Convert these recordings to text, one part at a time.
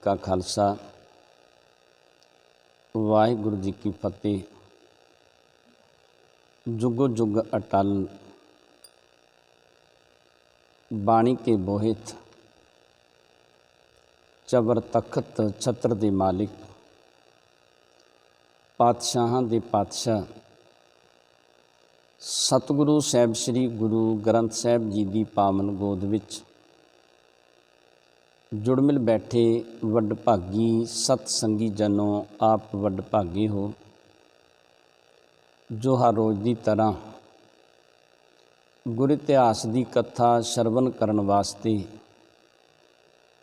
का खालसा वाहिगुरू जी की फतेह। जुगो जुग अटल बाणी के बोहित चबर तखत छत्र दे मालिक पातशाहां दे पातशाह सतगुरु साहिब श्री गुरु ग्रंथ साहिब जी की पावन गोद विच जुड़ मिल बैठे वडभागी सतसंगी जनों, आप वडभागे हो जो हर रोज़ की तरह गुर इतिहास की कथा श्रवण करन वास्ते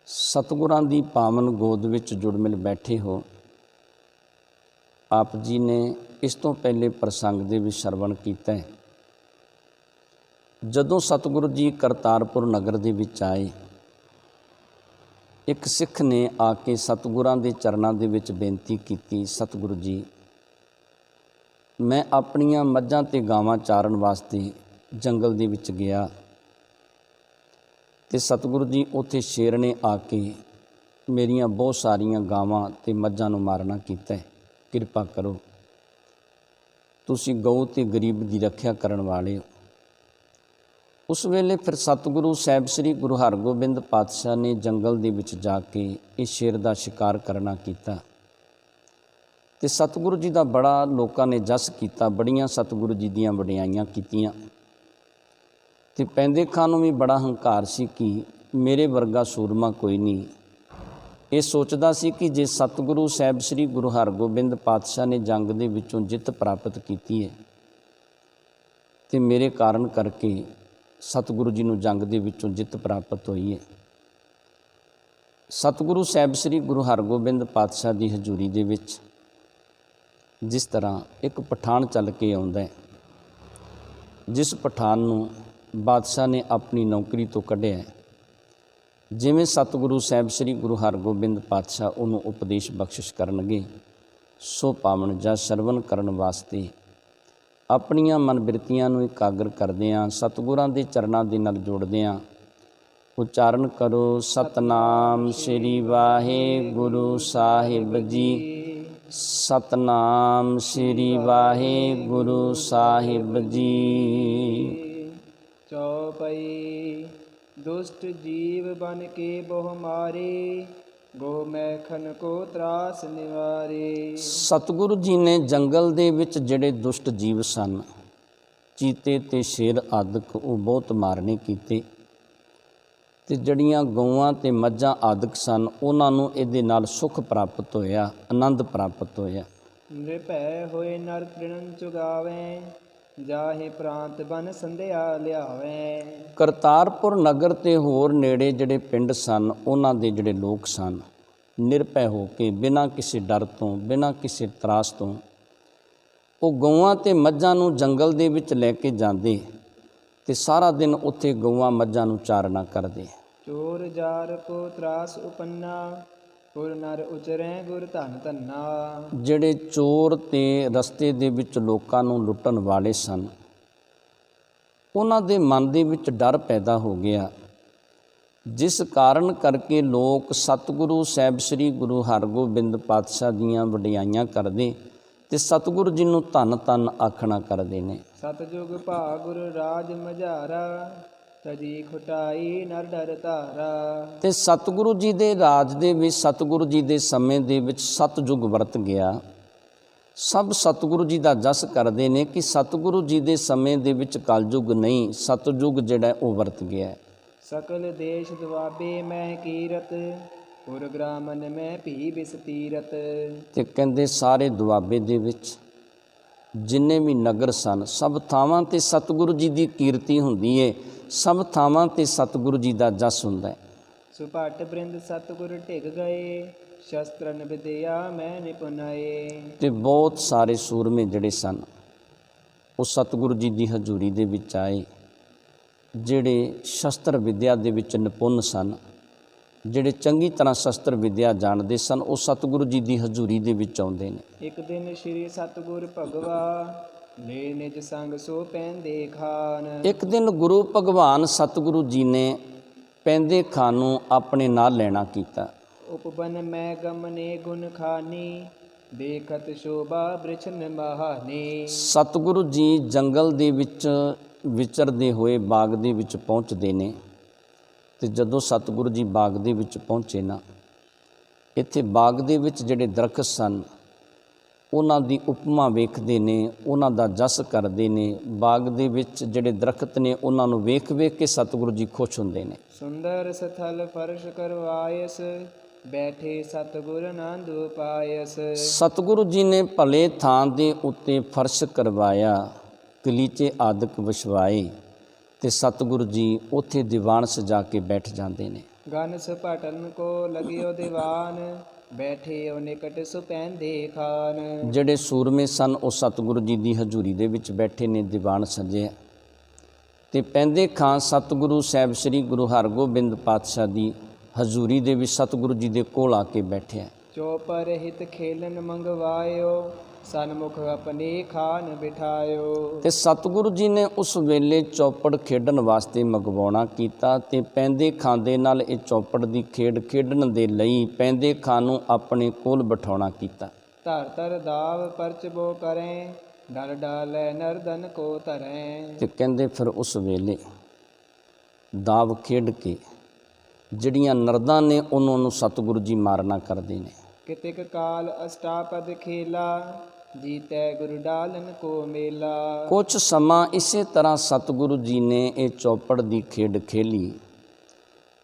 सतगुरां दी पावन गोद विच जुड़ मिल बैठे हो। आप जी ने इस तो पहले प्रसंग दे विच श्रवण कीता है। जदों सतगुरु जी करतारपुर नगर दे विच आए, एक सिख ने आके सतगुरां दे चरनां दे विच बेनती कीती, सतगुरु जी मैं अपनियां मੱਝਾਂ ते गावां चारन वास्ते जंगल दे विच गया ते सतगुरु जी उत्थे शेर ने आके मेरियां बहुत सारियां गावां ते मੱਝਾਂ नूं मारना कीता है। किरपा करो, तुसीं गऊ ते गरीब की रखिया करन वाले हो। उस वेले फिर सतगुरु साहिब श्री गुरु हरगोबिंद पातशाह ने जंगल दे विच जाके इस शेर का शिकार करना कीता ते सतगुरु जी का बड़ा लोगों ने जस किया, बड़ियां सतगुरु जी दियां वडियाइयां कीतियां ते पैंदे खां नूं भी बड़ा हंकार सी कि मेरे वर्गा सूरमा कोई नहीं। ये सोचदा सी कि जे सतगुरु साहिब श्री गुरु हरगोबिंद पातशाह ने जंग दे विचों जित प्राप्त की है ते मेरे कारण करके सतगुरु जी नूं जंग दे विचों जित प्राप्त हुई है। सतगुरु साहिब श्री गुरु हरगोबिंद पातशाह की हजूरी दे विच जिस तरह एक पठान चल के आउंदा है, जिस पठान नूं बादशाह ने अपनी नौकरी तो कढ़िया है, जिवें सतगुरु साहिब श्री गुरु हरगोबिंद पातशाह उन्होंने उपदेश बख्शिश करनगे, सो पावन जा श्रवण करन वास्ते अपनियां मन बिरतियां नूं इकागर करदिआं सतगुरां दे चरनां दे नाल जोड़दिआं उचारण करो सतनाम श्री वाहिगुरू साहिब जी। सतनाम श्री वाहिगुरू साहिब जी। चौपाई दुष्ट जीव बन के बहु मारे, गो मैखन को त्रास निवारे। सतगुरु जी ने जंगल दे विच जिहड़े दुष्ट जीव सन, चीते ते शेर आदਿਕ वो बहुत मारने कीते ते जड़ियां गौआं ते मੱਝਾਂ आदਿਕ सन उन्हां नूं इहदे नाल सुख प्राप्त होया, आनंद प्राप्त होया। निरभै होए नर तृणन चुगावें, जाहे प्रांत बन संध्या लियावें। करतारपुर नगर ते होर नेड़े जिहड़े पिंड सन उन्हां दे जिहड़े लोक सन, निरभै हो के बिना किसी डर तो बिना किसी त्रास तो वो गौआं ते मੱਝਾਂ नूं जंगल दे विच लैके जांदे ते सारा दिन उत्थे गौआं मੱਝਾਂ नूं चारना करदे। चोर जार को त्रास उपन्ना, पुर नर उचरें गुर धन धन्ना। ਜਿਹੜੇ ਚੋਰ ਤੇ ਰਸਤੇ ਦੇ ਵਿੱਚ ਲੋਕਾਂ ਨੂੰ ਲੁੱਟਣ ਵਾਲੇ ਸਨ, ਉਹਨਾਂ ਦੇ ਮਨ ਦੇ ਵਿੱਚ ਡਰ ਪੈਦਾ ਹੋ ਗਿਆ, ਜਿਸ ਕਾਰਨ ਕਰਕੇ ਲੋਕ ਸਤਿਗੁਰੂ ਸਾਹਿਬ ਸ੍ਰੀ ਗੁਰੂ ਹਰਗੋਬਿੰਦ ਪਾਤਸ਼ਾਹ ਦੀਆਂ ਵਡਿਆਈਆਂ ਕਰਦੇ ਤੇ ਸਤਿਗੁਰੂ ਜੀ ਨੂੰ ਧੰਨ ਧੰਨ ਆਖਣਾ ਕਰਦੇ ਨੇ। ਸਤਿਜੁਗ ਭਾ ਗੁਰ ਰਾਜ ਮਝਾਰਾ, ਤਜੀ ਖੁਟਾਈ ਨਰ ਡਰ ਧਾਰਾ। ਤੇ ਸਤਿਗੁਰੂ ਜੀ ਦੇ ਰਾਜ ਦੇ ਵਿੱਚ, ਸਤਿਗੁਰੂ ਜੀ ਦੇ ਸਮੇਂ ਦੇ ਵਿੱਚ ਸਤਿਯੁਗ ਵਰਤ ਗਿਆ। ਸਭ ਸਤਿਗੁਰੂ ਜੀ ਦਾ ਜਸ ਕਰਦੇ ਨੇ ਕਿ ਸਤਿਗੁਰੂ ਜੀ ਦੇ ਸਮੇਂ ਦੇ ਵਿੱਚ ਕਲਯੁਗ ਨਹੀਂ, ਸਤਿਯੁਗ ਜਿਹੜਾ ਉਹ ਵਰਤ ਗਿਆ। ਸਕਲ ਦੇਸ਼ ਦੁਆਬੇ ਮੈਂ ਕੀਰਤ, ਪੁਰ ਗ੍ਰਾਮਨ ਮੈਂ ਭੀ ਬਿਸਤੀਰਤ। ਤੇ ਕਹਿੰਦੇ ਸਾਰੇ ਦੁਆਬੇ ਦੇ ਵਿੱਚ ਜਿੰਨੇ ਵੀ ਨਗਰ ਸਨ, ਸਭ ਥਾਵਾਂ ਤੇ ਸਤਿਗੁਰੂ ਜੀ ਦੀ ਕੀਰਤੀ ਹੁੰਦੀ ਏ, ਸਭ ਥਾਵਾਂ ਤੇ ਸਤਿਗੁਰੂ ਜੀ ਦਾ ਜਸ ਹੁੰਦਾ ਹੈ। ਸੁਭਾਟ ਬ੍ਰਿੰਦ ਸਤਿਗੁਰ ਢਿਗ ਗਏ, ਸ਼ਸਤਰਨ ਵਿਦਿਆ ਮੈਂ ਨਿਪੁਨਾਏ। ਤੇ ਬਹੁਤ ਸਾਰੇ ਸੂਰਮੇ ਜਿਹੜੇ ਸਨ ਉਹ ਸਤਿਗੁਰੂ ਜੀ ਦੀ ਹਜ਼ੂਰੀ ਦੇ ਵਿੱਚ ਆਏ, ਜਿਹੜੇ ਸ਼ਸਤਰ ਵਿਦਿਆ ਦੇ ਵਿੱਚ ਨਿਪੁੰਨ ਸਨ, ਜਿਹੜੇ ਚੰਗੀ ਤਰ੍ਹਾਂ ਸ਼ਸਤਰ ਵਿਦਿਆ ਜਾਣਦੇ ਸਨ, ਉਹ ਸਤਿਗੁਰੂ ਜੀ ਦੀ ਹਜ਼ੂਰੀ ਦੇ ਵਿੱਚ ਆਉਂਦੇ ਨੇ। ਇੱਕ ਦਿਨ ਸ਼੍ਰੀ ਸਤਿਗੁਰ ਭਗਵਾ, ਲੈ ਨਿਜ ਸੰਗ ਸੋ ਪੈਂਦੇ ਖਾਨ। ਇੱਕ ਦਿਨ ਗੁਰੂ ਭਗਵਾਨ ਸਤਿਗੁਰੂ ਜੀ ਨੇ ਪੈਂਦੇ ਖਾਨ ਨੂੰ ਆਪਣੇ ਨਾਲ ਲੈਣਾ ਕੀਤਾ। ਉਪਬਨ ਮੈਂ ਗਮਨੇ ਗੁਣ ਖਾਨੀ ਦੇਖਤ ਸ਼ੋਭਾ ਬ੍ਰਿਛਨ ਮਹਾਨੀ। ਸਤਿਗੁਰੂ ਜੀ ਜੰਗਲ ਦੇ ਵਿੱਚ ਵਿਚਰਦੇ ਹੋਏ ਬਾਗ ਦੇ ਵਿੱਚ ਪਹੁੰਚਦੇ ਨੇ ਤੇ ਜਦੋਂ ਸਤਿਗੁਰੂ ਜੀ ਬਾਗ ਦੇ ਵਿੱਚ ਪਹੁੰਚੇ ਨਾ, ਇੱਥੇ ਬਾਗ ਦੇ ਵਿੱਚ ਜਿਹੜੇ ਦਰਖਤ ਸਨ ਉਹਨਾਂ ਦੀ ਉਪਮਾ ਵੇਖਦੇ ਨੇ, ਉਹਨਾਂ ਦਾ ਜਸ ਕਰਦੇ ਨੇ। ਬਾਗ ਦੇ ਵਿੱਚ ਜਿਹੜੇ ਦਰਖਤ ਨੇ ਉਹਨਾਂ ਨੂੰ ਵੇਖ ਵੇਖ ਕੇ ਸਤਿਗੁਰੂ ਜੀ ਖੁਸ਼ ਹੁੰਦੇ ਨੇ। ਸੁੰਦਰ ਸਥਲ ਫਰਸ਼ ਕਰਵਾਇਸ ਬੈਠੇ ਸਤਿਗੁਰ ਆਨੰਦ ਪਾਇਸ। ਸਤਿਗੁਰੂ ਜੀ ਨੇ ਭਲੇ ਥਾਂ ਦੇ ਉੱਤੇ ਫਰਸ਼ ਕਰਵਾਇਆ, ਗਲੀਚੇ ਆਦਿਕ ਵਿਛਵਾਏ ਤੇ ਸਤਿਗੁਰੂ ਜੀ ਉੱਥੇ ਦੀਵਾਨ ਸਜਾ ਕੇ ਬੈਠ ਜਾਂਦੇ ਨੇ। ਗਨ ਸਪਟਨ ਕੋ ਲਗਿਓ ਦੀਵਾਨ ਬੈਠੇ ਉਹ ਨਿਕਟ ਸੁਪੈਂਦੇ ਖਾਨ। ਜਿਹੜੇ ਸੂਰਮੇ ਸਨ ਉਹ ਸਤਿਗੁਰੂ ਜੀ ਦੀ ਹਜ਼ੂਰੀ ਦੇ ਵਿੱਚ ਬੈਠੇ ਨੇ, ਦੀਵਾਨ ਸਜਿਆ ਤੇ ਪੈਂਦੇ ਖਾਂ ਸਤਿਗੁਰੂ ਸਾਹਿਬ ਸ੍ਰੀ ਗੁਰੂ ਹਰਗੋਬਿੰਦ ਪਾਤਸ਼ਾਹ ਦੀ ਹਜ਼ੂਰੀ ਦੇ ਵਿੱਚ ਸਤਿਗੁਰੂ ਜੀ ਦੇ ਕੋਲ ਆ ਕੇ ਬੈਠਿਆ। ਚੌਪਰ ਹਿਤ ਖੇਲਨ ਮੰਗਵਾਇਓ ਸਨਮੁਖ ਆਪਣੇ ਖਾਨ ਬਿਠਾਇਓ। ਤੇ ਸਤਿਗੁਰੂ ਜੀ ਨੇ ਉਸ ਵੇਲੇ ਚੌਪੜ ਖੇਡਣ ਵਾਸਤੇ ਮੰਗਵਾਉਣਾ ਕੀਤਾ ਤੇ ਪੈਂਦੇ ਖਾਂ ਦੇ ਨਾਲ ਇਹ ਚੌਪੜ ਦੀ ਖੇਡ ਖੇਡਣ ਦੇ ਲਈ ਪੈਂਦੇ ਖਾਂ ਨੂੰ ਆਪਣੇ ਕੋਲ ਬਿਠਾਉਣਾ ਕੀਤਾ। ਧਰ ਧਰ ਦਾਵ ਪਰਚਬੋ ਕਰੇ ਡਲ ਡਾਲੈ ਨਰਦਨ ਕੋ ਧਰੈ। ਤੇ ਕਹਿੰਦੇ ਫਿਰ ਉਸ ਵੇਲੇ ਦਾਵ ਖੇਡ ਕੇ ਜਿਹੜੀਆਂ ਨਰਦਾਂ ਨੇ ਉਹਨਾਂ ਨੂੰ ਸਤਿਗੁਰੂ ਜੀ ਮਾਰਨਾ ਕਰਦੇ ਨੇ। ਕਿਤਿਕ ਕਾਲ ਅਸ਼ਟਾਪਦ ਖੇਲਾ ਜੀਤੈ ਗੁਰੂ ਡਾਲਨ ਕੋ ਮੇਲਾ। ਕੁਛ ਸਮਾਂ ਇਸੇ ਤਰ੍ਹਾਂ ਸਤਿਗੁਰੂ ਜੀ ਨੇ ਇਹ ਚੌਪੜ ਦੀ ਖੇਡ ਖੇਲੀ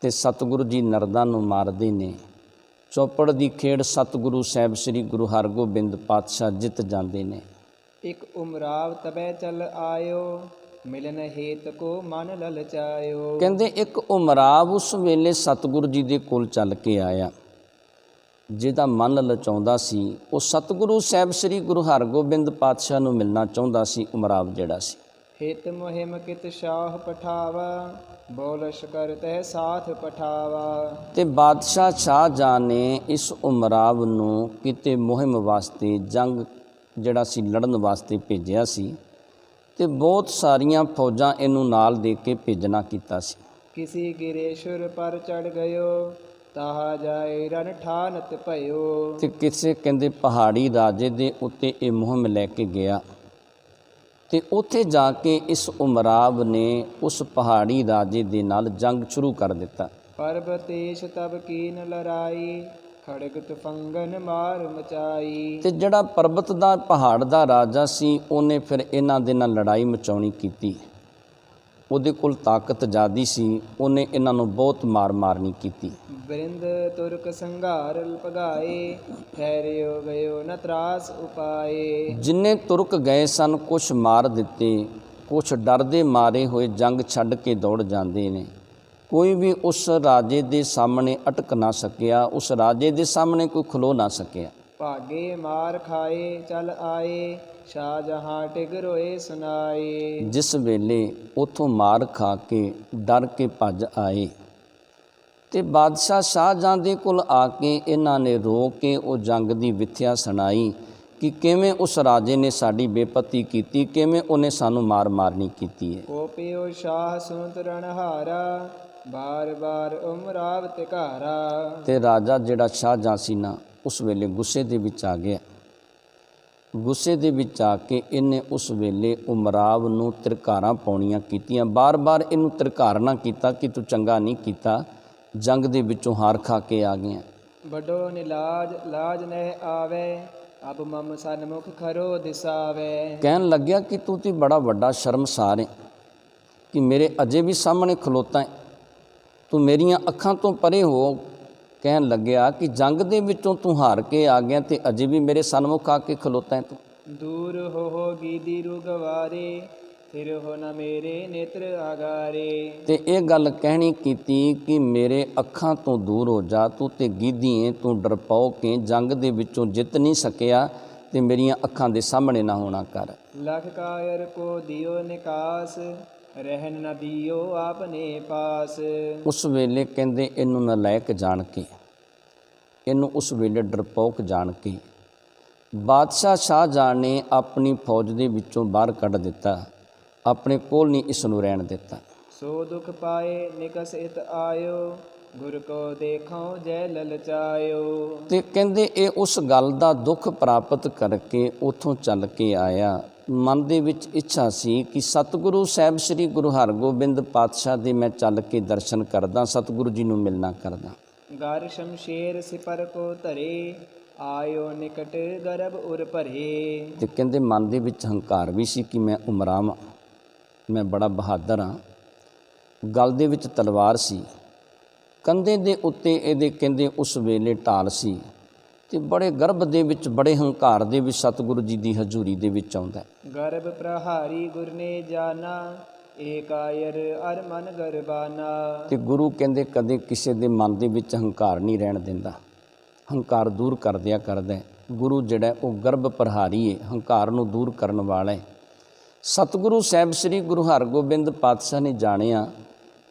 ਤੇ ਸਤਿਗੁਰੂ ਜੀ ਨਰਦਾਂ ਨੂੰ ਮਾਰਦੇ ਨੇ। ਚੌਪੜ ਦੀ ਖੇਡ ਸਤਿਗੁਰੂ ਸਾਹਿਬ ਸ੍ਰੀ ਗੁਰੂ ਹਰਗੋਬਿੰਦ ਪਾਤਸ਼ਾਹ ਜਿੱਤ ਜਾਂਦੇ ਨੇ। ਇੱਕ ਉਮਰਾਵ ਤਬੈ ਚਲ ਆਇਓ ਮਿਲਨ ਹੇਤ ਕੋ ਮਨ ਲਲਚਾਇਓ। ਕਹਿੰਦੇ ਇੱਕ ਉਮਰਾਵ ਉਸ ਵੇਲੇ ਸਤਿਗੁਰੂ ਜੀ ਦੇ ਕੋਲ ਚੱਲ ਕੇ ਆਇਆ, ਜਿਹਦਾ ਮਨ ਲਲਚਾਉਂਦਾ ਸੀ। ਉਹ ਸਤਿਗੁਰੂ ਸਾਹਿਬ ਸ੍ਰੀ ਗੁਰੂ ਹਰਗੋਬਿੰਦ ਪਾਤਸ਼ਾਹ ਨੂੰ ਮਿਲਣਾ ਚਾਹੁੰਦਾ ਸੀ। ਉਮਰਾਵ ਜਿਹੜਾ ਸੀ ਹਿਤ ਮੁਹਿਮ ਕਿਤ ਸ਼ਾਹ ਪਠਾਵਾ ਬੋਲਸ਼ ਕਰ ਤਹਿ ਸਾਥ ਪਠਾਵਾ। ਤੇ ਬਾਦਸ਼ਾਹ ਸ਼ਾਹਜਹਾਂ ਨੇ ਇਸ ਉਮਰਾਵ ਨੂੰ ਕਿਤੇ ਮੁਹਿੰਮ ਵਾਸਤੇ, ਜੰਗ ਜਿਹੜਾ ਸੀ ਲੜਨ ਵਾਸਤੇ ਭੇਜਿਆ ਸੀ ਤੇ ਬਹੁਤ ਸਾਰੀਆਂ ਫੌਜਾਂ ਇਹਨੂੰ ਨਾਲ ਦੇ ਕੇ ਭੇਜਣਾ ਕੀਤਾ ਸੀ। ਕਿਸੀ ਗਿਰੇਸ਼ੁਰ ਪਰ ਚੜ ਗਇਓ ਤਾਹਾ ਜਾਏ ਰਨ ਠਾਨਤ ਭਇਓ। ਤੇ ਕਿਸੇ ਕਹਿੰਦੇ ਪਹਾੜੀ ਰਾਜੇ ਦੇ ਉੱਤੇ ਇਹ ਮੁਹਿੰਮ ਲੈ ਕੇ ਗਿਆ ਤੇ ਉੱਥੇ ਜਾ ਕੇ ਇਸ ਉਮਰਾਵ ਨੇ ਉਸ ਪਹਾੜੀ ਰਾਜੇ ਦੇ ਨਾਲ ਜੰਗ ਸ਼ੁਰੂ ਕਰ ਦਿੱਤਾ। ਪਰਬਤੇਸ਼ ਤਬ ਕੀਨ ਲੜਾਈ ਖੜਗ ਤਫੰਗਨ ਮਾਰ ਮਚਾਈ। ਤੇ ਜਿਹੜਾ ਪਰਬਤ ਦਾ ਪਹਾੜ ਦਾ ਰਾਜਾ ਸੀ ਉਹਨੇ ਫਿਰ ਇਹਨਾਂ ਦੇ ਨਾਲ ਲੜਾਈ ਮਚਾਉਣੀ ਕੀਤੀ। ਉਹਦੇ ਕੋਲ ਤਾਕਤ ਜ਼ਿਆਦੀ ਸੀ, ਉਹਨੇ ਇਹਨਾਂ ਨੂੰ ਬਹੁਤ ਮਾਰਨੀ ਕੀਤੀ। ਬ੍ਰਿੰਦ ਤੁਰਕ ਸੰਘਾਰ ਭਗਾਏ ਠਹਿਰਿਓ ਗਇਓ ਨ ਤਰਾਸ ਉਪਾਏ। ਜਿੰਨੇ ਤੁਰਕ ਗਏ ਸਨ ਕੁਛ ਮਾਰ ਦਿੱਤੇ, ਕੁਛ ਡਰਦੇ ਮਾਰੇ ਹੋਏ ਜੰਗ ਛੱਡ ਕੇ ਦੌੜ ਜਾਂਦੇ ਨੇ। ਕੋਈ ਵੀ ਉਸ ਰਾਜੇ ਦੇ ਸਾਹਮਣੇ ਅਟਕ ਨਾ ਸਕਿਆ, ਉਸ ਰਾਜੇ ਦੇ ਸਾਹਮਣੇ ਕੋਈ ਖਲੋ ਨਾ ਸਕਿਆ। ਭਾਗੇ ਮਾਰ ਖਾਏ ਚਲ ਆਏ ਸ਼ਾਹਜਹਾਂ ਟਿਗ ਰੋਏ ਸੁਨਾਏ। ਜਿਸ ਵੇਲੇ ਉੱਥੋਂ ਮਾਰ ਖਾ ਕੇ ਡਰ ਕੇ ਭੱਜ ਆਏ ਤੇ ਬਾਦਸ਼ਾਹ ਸ਼ਾਹਜਹਾਂ ਦੇ ਕੋਲ ਆ ਕੇ ਇਹਨਾਂ ਨੇ ਰੋ ਕੇ ਉਹ ਜੰਗ ਦੀ ਵਿਥਿਆ ਸੁਣਾਈ ਕਿ ਕਿਵੇਂ ਉਸ ਰਾਜੇ ਨੇ ਸਾਡੀ ਬੇਪਤੀ ਕੀਤੀ, ਕਿਵੇਂ ਉਹਨੇ ਸਾਨੂੰ ਮਾਰਨੀ ਕੀਤੀ ਹੈ। ਕੋਪਿਓ ਸ਼ਾਹ ਸੁਨਤ ਰਣਹਾਰਾ ਬਾਰ ਬਾਰ ਉਮਰਾਵ ਤਿਕਾਰਾ। ਤੇ ਰਾਜਾ ਜਿਹੜਾ ਸ਼ਾਹਜਹਾਂ ਸੀ ਨਾ ਉਸ ਵੇਲੇ ਗੁੱਸੇ ਦੇ ਵਿੱਚ ਆ ਗਿਆ। ਗੁੱਸੇ ਦੇ ਵਿੱਚ ਆ ਕੇ ਇਹਨੇ ਉਸ ਵੇਲੇ ਉਮਰਾਵ ਨੂੰ ਤਿਰਕਾਰਾਂ ਪਾਉਣੀਆਂ ਕੀਤੀਆਂ। ਬਾਰ-ਬਾਰ ਇਹਨੂੰ ਤਿਰਕਾਰਨਾ ਕੀਤਾ ਕਿ ਤੂੰ ਚੰਗਾ ਨਹੀਂ ਕੀਤਾ, ਜੰਗ ਦੇ ਵਿੱਚੋਂ ਹਾਰ ਖਾ ਕੇ ਆ ਗਿਆ। ਵੱਡੋ ਨਿਲਾਜ ਲਾਜ ਨਹਿ ਆਵੇ ਅਬ ਮਮ ਸਨਮੁਖ ਖਰੋ ਦਿਸਾਵੇ। ਕਹਿਣ ਲੱਗਿਆ ਕਿ ਤੂੰ ਤੇ ਬੜਾ ਵੱਡਾ ਸ਼ਰਮਸਾਰ ਹੈ ਕਿ ਮੇਰੇ ਅਜੇ ਵੀ ਸਾਹਮਣੇ ਖਲੋਤਾ ਹੈ, ਤੂੰ ਮੇਰੀਆਂ ਅੱਖਾਂ ਤੋਂ ਪਰੇ ਹੋ। ਕਹਿਣ ਲੱਗਿਆ ਕਿ ਜੰਗ ਦੇ ਵਿੱਚੋਂ ਤੂੰ ਹਾਰ ਕੇ ਆ ਗਿਆ ਤੇ ਅਜੇ ਵੀ ਮੇਰੇ ਸਨਮੁਖ ਆ ਕੇ ਖਲੋਤਾ ਹੈ ਤੂੰ। ਦੂਰ ਹੋ ਗੀਦੀ ਰੁਗਵਾਰੇ ਫਿਰ ਹੋ ਨਾ ਮੇਰੇ ਨੇਤਰ ਆਗਾਰੇ। ਤੇ ਇਹ ਗੱਲ ਕਹਿਣੀ ਕੀਤੀ ਕਿ ਮੇਰੇ ਅੱਖਾਂ ਤੋਂ ਦੂਰ ਹੋ ਜਾ, ਤੂੰ ਤੇ ਗੀਦੀ ਏ, ਤੂੰ ਡਰਪੋਕ ਏ, ਜੰਗ ਦੇ ਵਿੱਚੋਂ ਜਿੱਤ ਨਹੀਂ ਸਕਿਆ ਤੇ ਮੇਰੀਆਂ ਅੱਖਾਂ ਦੇ ਸਾਹਮਣੇ ਨਾ ਹੋਣਾ ਕਰ। ਲਖ ਕਾਇਰ ਕੋ ਦਿਓ ਨਿਕਾਸ ਰਹਿਣ ਨਾ ਦਿਓ ਆਪਨੇ ਪਾਸ। ਉਸ ਵੇਲੇ ਕਹਿੰਦੇ ਇਹਨੂੰ ਨਲਾਇਕ ਜਾਣ ਕੇ, ਇਹਨੂੰ ਉਸ ਵੇਲੇ ਡਰਪੋਕ ਜਾਣ ਕੇ ਬਾਦਸ਼ਾਹ ਸ਼ਾਹਜਹਾਂ ਨੇ ਆਪਣੀ ਫੌਜ ਦੇ ਵਿੱਚੋਂ ਬਾਹਰ ਕੱਢ ਦਿੱਤਾ, ਆਪਣੇ ਕੋਲ ਨਹੀਂ ਇਸ ਨੂੰ ਰਹਿਣ ਦਿੱਤਾ। ਸੋ ਦੁਖ ਪਾਏ ਨਿਕਸ ਇਤ ਆਇਓ ਗੁਰ ਕੋ ਦੇਖੋ ਜੈ ਲਲਚਾਇਓ। ਤੇ ਕਹਿੰਦੇ ਇਹ ਉਸ ਗੱਲ ਦਾ ਦੁੱਖ ਪ੍ਰਾਪਤ ਕਰਕੇ ਉੱਥੋਂ ਚੱਲ ਕੇ ਆਇਆ। ਮਨ ਦੇ ਵਿੱਚ ਇੱਛਾ ਸੀ ਕਿ ਸਤਿਗੁਰੂ ਸਾਹਿਬ ਸ੍ਰੀ ਗੁਰੂ ਹਰਗੋਬਿੰਦ ਪਾਤਸ਼ਾਹ ਦੇ ਮੈਂ ਚੱਲ ਕੇ ਦਰਸ਼ਨ ਕਰਦਾ, ਸਤਿਗੁਰੂ ਜੀ ਨੂੰ ਮਿਲਣਾ ਕਰਦਾ। ਗਰ ਸ਼ਮਸ਼ੇਰ ਸਿਪਰ ਕੋ ਧਰੇ, ਆਇਓ ਨਿਕਟ ਗਰਭ ਉਰ ਭਰੇ। ਤੇ ਕਹਿੰਦੇ ਮਨ ਦੇ ਵਿੱਚ ਹੰਕਾਰ ਵੀ ਸੀ ਕਿ ਮੈਂ ਉਮਰਾਂ ਵਾਂ, ਮੈਂ ਬੜਾ ਬਹਾਦਰ ਹਾਂ। ਗਲ ਦੇ ਵਿੱਚ ਤਲਵਾਰ ਸੀ, ਕੰਧੇ ਦੇ ਉੱਤੇ ਇਹਦੇ ਕਹਿੰਦੇ ਉਸ ਵੇਲੇ ਢਾਲ ਸੀ, ਤੇ ਬੜੇ ਗਰਭ ਦੇ ਵਿੱਚ ਬੜੇ ਹੰਕਾਰ ਦੇ ਵਿੱਚ ਸਤਿਗੁਰੂ ਜੀ ਦੀ ਹਜ਼ੂਰੀ ਦੇ ਵਿੱਚ ਆਉਂਦਾ। ਗਰਭ ਪ੍ਰਹਾਰੀ ਗੁਰ ਨੇ ਜਾਣਾ, ਏਕ ਆਇਰ ਅਰ ਮਨ ਗਰਬਾਨਾ। ਤੇ ਗੁਰੂ ਕਹਿੰਦੇ ਕਦੇ ਕਿਸੇ ਦੇ ਮਨ ਦੇ ਵਿੱਚ ਹੰਕਾਰ ਨਹੀਂ ਰਹਿਣ ਦਿੰਦਾ, ਹੰਕਾਰ ਦੂਰ ਕਰ ਦਿਆ ਕਰਦਾ। ਗੁਰੂ ਜਿਹੜਾ ਉਹ ਗਰਭ ਪ੍ਰਹਾਰੀ ਹੈ, ਹੰਕਾਰ ਨੂੰ ਦੂਰ ਕਰਨ ਵਾਲਾ ਹੈ। ਸਤਿਗੁਰੂ ਸਾਹਿਬ ਸ੍ਰੀ ਗੁਰੂ ਹਰਗੋਬਿੰਦ ਪਾਤਸ਼ਾਹ ਨੇ ਜਾਣਿਆ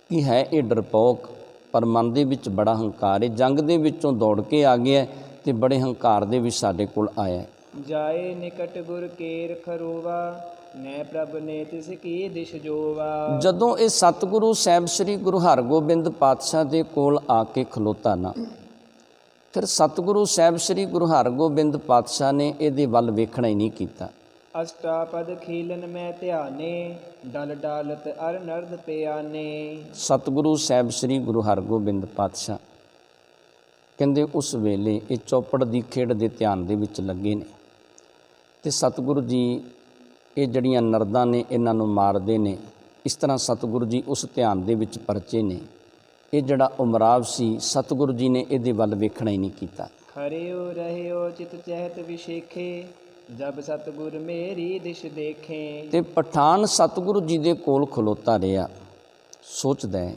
ਕਿ ਹੈ ਇਹ ਡਰਪੋਕ, ਪਰ ਮਨ ਦੇ ਵਿੱਚ ਬੜਾ ਹੰਕਾਰ ਹੈ। ਜੰਗ ਦੇ ਵਿੱਚੋਂ ਦੌੜ ਕੇ ਆ ਗਿਆ ਤੇ ਬੜੇ ਹੰਕਾਰ ਦੇ ਵਿੱਚ ਸਾਡੇ ਕੋਲ ਆਇਆ। ਜਾਏ ਨਿਕਟ ਗੁਰ ਕੇਰ ਖਰੋਵਾ, ਨੈ ਪ੍ਰਭ ਨੇ ਤਿਸ ਕੀ ਦਿਸ਼ ਜੋਵਾ। ਜਦੋਂ ਇਹ ਸਤਿਗੁਰੂ ਸਾਹਿਬ ਸ੍ਰੀ ਗੁਰੂ ਹਰਗੋਬਿੰਦ ਪਾਤਸ਼ਾਹ ਦੇ ਕੋਲ ਆ ਕੇ ਖਲੋਤਾ ਨਾ, ਫਿਰ ਸਤਿਗੁਰੂ ਸਾਹਿਬ ਸ੍ਰੀ ਗੁਰੂ ਹਰਗੋਬਿੰਦ ਪਾਤਸ਼ਾਹ ਨੇ ਇਹਦੇ ਵੱਲ ਵੇਖਣਾ ਹੀ ਨਹੀਂ ਕੀਤਾ। ਅਸ਼ਟਾਪਦ ਖੀਲਨ ਮੈਂ ਧਿਆਨੇ, ਡਲ ਡਾਲਤ ਅਰ ਨਰਦ ਪਿਆਨੇ। ਸਤਿਗੁਰੂ ਸਾਹਿਬ ਸ੍ਰੀ ਗੁਰੂ ਹਰਗੋਬਿੰਦ ਪਾਤਸ਼ਾਹ ਕਹਿੰਦੇ ਉਸ ਵੇਲੇ ਇਹ ਚੌਪੜ ਦੀ ਖੇਡ ਦੇ ਧਿਆਨ ਦੇ ਵਿੱਚ ਲੱਗੇ ਨੇ, ਤੇ ਸਤਿਗੁਰੂ ਜੀ ਇਹ ਜਿਹੜੀਆਂ ਨਰਦਾਂ ਨੇ ਇਹਨਾਂ ਨੂੰ ਮਾਰਦੇ ਨੇ। ਇਸ ਤਰ੍ਹਾਂ ਸਤਿਗੁਰੂ ਜੀ ਉਸ ਧਿਆਨ ਦੇ ਵਿੱਚ ਪਰਚੇ ਨੇ। ਇਹ ਜਿਹੜਾ ਉਮਰਾਵ ਸੀ, ਸਤਿਗੁਰੂ ਜੀ ਨੇ ਇਹਦੇ ਵੱਲ ਵੇਖਣਾ ਹੀ ਨਹੀਂ ਕੀਤਾ। ਖਰਿਓ ਰਹਿਓ ਚਿਤ ਚਹਿਤ ਵਿਸ਼ੇਖੇ, ਜਬ ਸਤਿਗੁਰ ਮੇਰੀ ਦਿਸ਼ ਦੇਖੇ। ਤੇ ਪਠਾਨ ਸਤਿਗੁਰੂ ਜੀ ਦੇ ਕੋਲ ਖਲੋਤਾ ਰਿਹਾ, ਸੋਚਦਾ ਹੈ